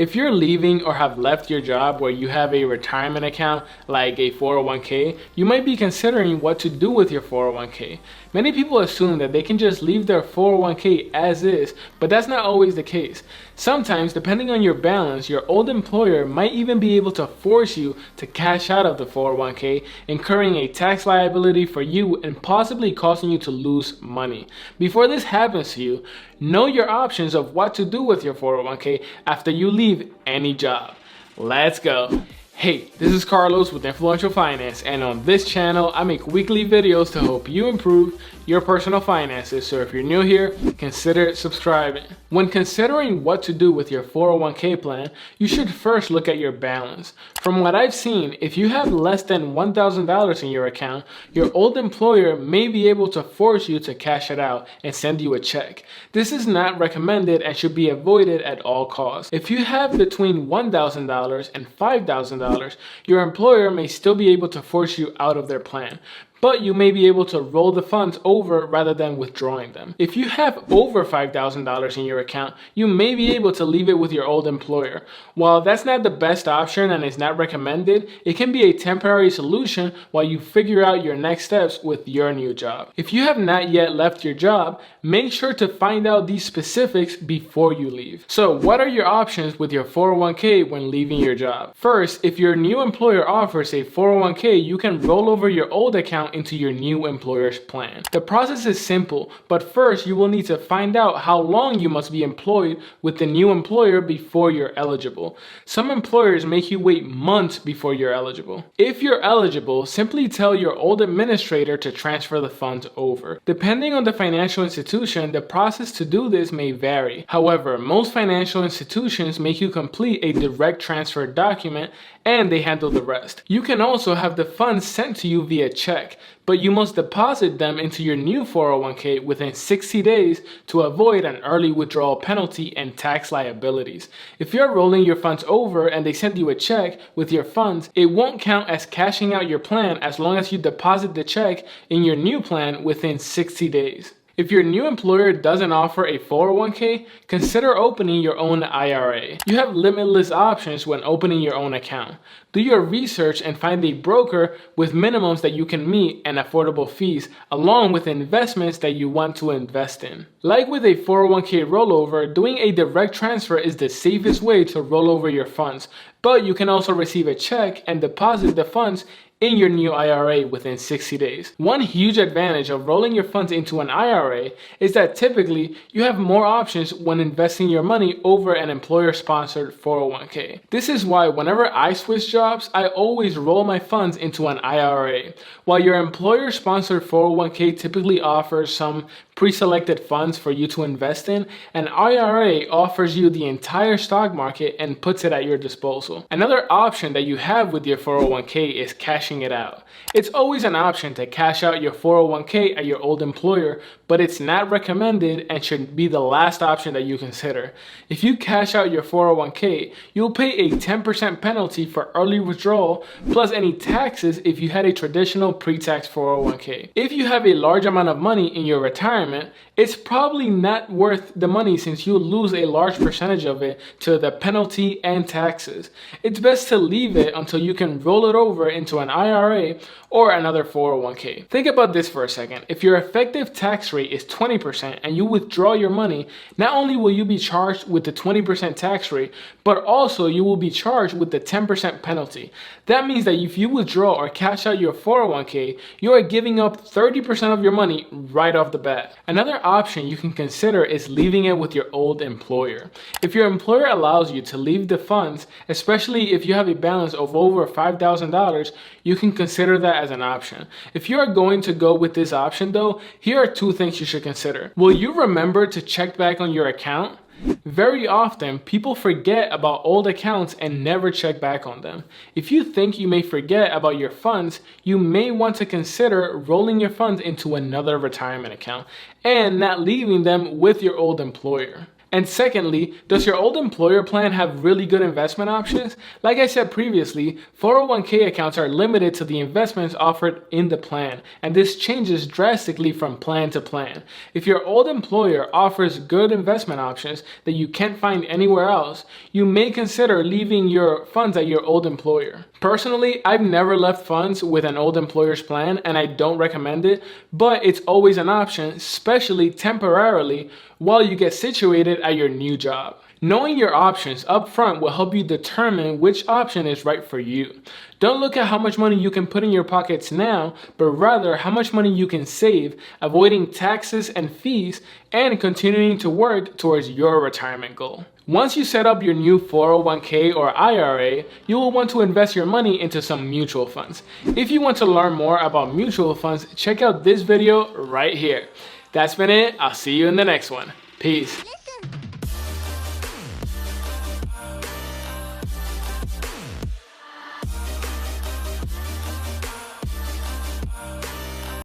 If you're leaving or have left your job where you have a retirement account like a 401k, you might be considering what to do with your 401k. Many people assume that they can just leave their 401k as is, but that's not always the case. Sometimes, depending on your balance, your old employer might even be able to force you to cash out of the 401k, incurring a tax liability for you and possibly causing you to lose money. Before this happens to you, know your options of what to do with your 401k after you leave any job. Let's go. Hey, this is Carlos with Influential Finance, and on this channel, I make weekly videos to help you improve your personal finances. So if you're new here, consider subscribing. When considering what to do with your 401k plan, you should first look at your balance. From what I've seen, if you have less than $1,000 in your account, your old employer may be able to force you to cash it out and send you a check. This is not recommended and should be avoided at all costs. If you have between $1,000 and $5,000, your employer may still be able to force you out of their plan, but you may be able to roll the funds over rather than withdrawing them. If you have over $5,000 in your account, you may be able to leave it with your old employer. While that's not the best option and is not recommended, it can be a temporary solution while you figure out your next steps with your new job. If you have not yet left your job, make sure to find out these specifics before you leave. So what are your options with your 401k when leaving your job? First, if your new employer offers a 401k, you can roll over your old account into your new employer's plan. The process is simple, but first you will need to find out how long you must be employed with the new employer before you're eligible. Some employers make you wait months before you're eligible. If you're eligible, simply tell your old administrator to transfer the funds over. Depending on the financial institution, the process to do this may vary. However, most financial institutions make you complete a direct transfer document and they handle the rest. You can also have the funds sent to you via check, but you must deposit them into your new 401k within 60 days to avoid an early withdrawal penalty and tax liabilities. If you're rolling your funds over and they send you a check with your funds, it won't count as cashing out your plan as long as you deposit the check in your new plan within 60 days. If your new employer doesn't offer a 401k, consider opening your own IRA. You have limitless options when opening your own account. Do your research and find a broker with minimums that you can meet and affordable fees, along with investments that you want to invest in. Like with a 401k rollover, doing a direct transfer is the safest way to roll over your funds, but you can also receive a check and deposit the funds in your new IRA within 60 days. One huge advantage of rolling your funds into an IRA is that typically you have more options when investing your money over an employer-sponsored 401k. This is why whenever I switch jobs, I always roll my funds into an IRA. While your employer-sponsored 401k typically offers some pre-selected funds for you to invest in, an IRA offers you the entire stock market and puts it at your disposal. Another option that you have with your 401k is cashing it out. It's always an option to cash out your 401k at your old employer, but it's not recommended and should be the last option that you consider. If you cash out your 401k, you'll pay a 10% penalty for early withdrawal plus any taxes if you had a traditional pre-tax 401k. If you have a large amount of money in your retirement, it's probably not worth the money since you'll lose a large percentage of it to the penalty and taxes. It's best to leave it until you can roll it over into an IRA or another 401k. Think about this for a second. If your effective tax rate is 20% and you withdraw your money, not only will you be charged with the 20% tax rate, but also you will be charged with the 10% penalty. That means that if you withdraw or cash out your 401k, you are giving up 30% of your money right off the bat. Another option you can consider is leaving it with your old employer. If your employer allows you to leave the funds, especially if you have a balance of over $5,000, you can consider that as an option. If you are going to go with this option though, here are two things you should consider. Will you remember to check back on your account? Very often, people forget about old accounts and never check back on them. If you think you may forget about your funds, you may want to consider rolling your funds into another retirement account and not leaving them with your old employer. And secondly, does your old employer plan have really good investment options? Like I said previously, 401k accounts are limited to the investments offered in the plan, and this changes drastically from plan to plan. If your old employer offers good investment options that you can't find anywhere else, you may consider leaving your funds at your old employer. Personally, I've never left funds with an old employer's plan, and I don't recommend it, but it's always an option, especially temporarily, while you get situated at your new job. Knowing your options up front will help you determine which option is right for you. Don't look at how much money you can put in your pockets now, but rather how much money you can save, avoiding taxes and fees, and continuing to work towards your retirement goal. Once you set up your new 401k or IRA, you will want to invest your money into some mutual funds. If you want to learn more about mutual funds, check out this video right here. That's been it. I'll see you in the next one. Peace.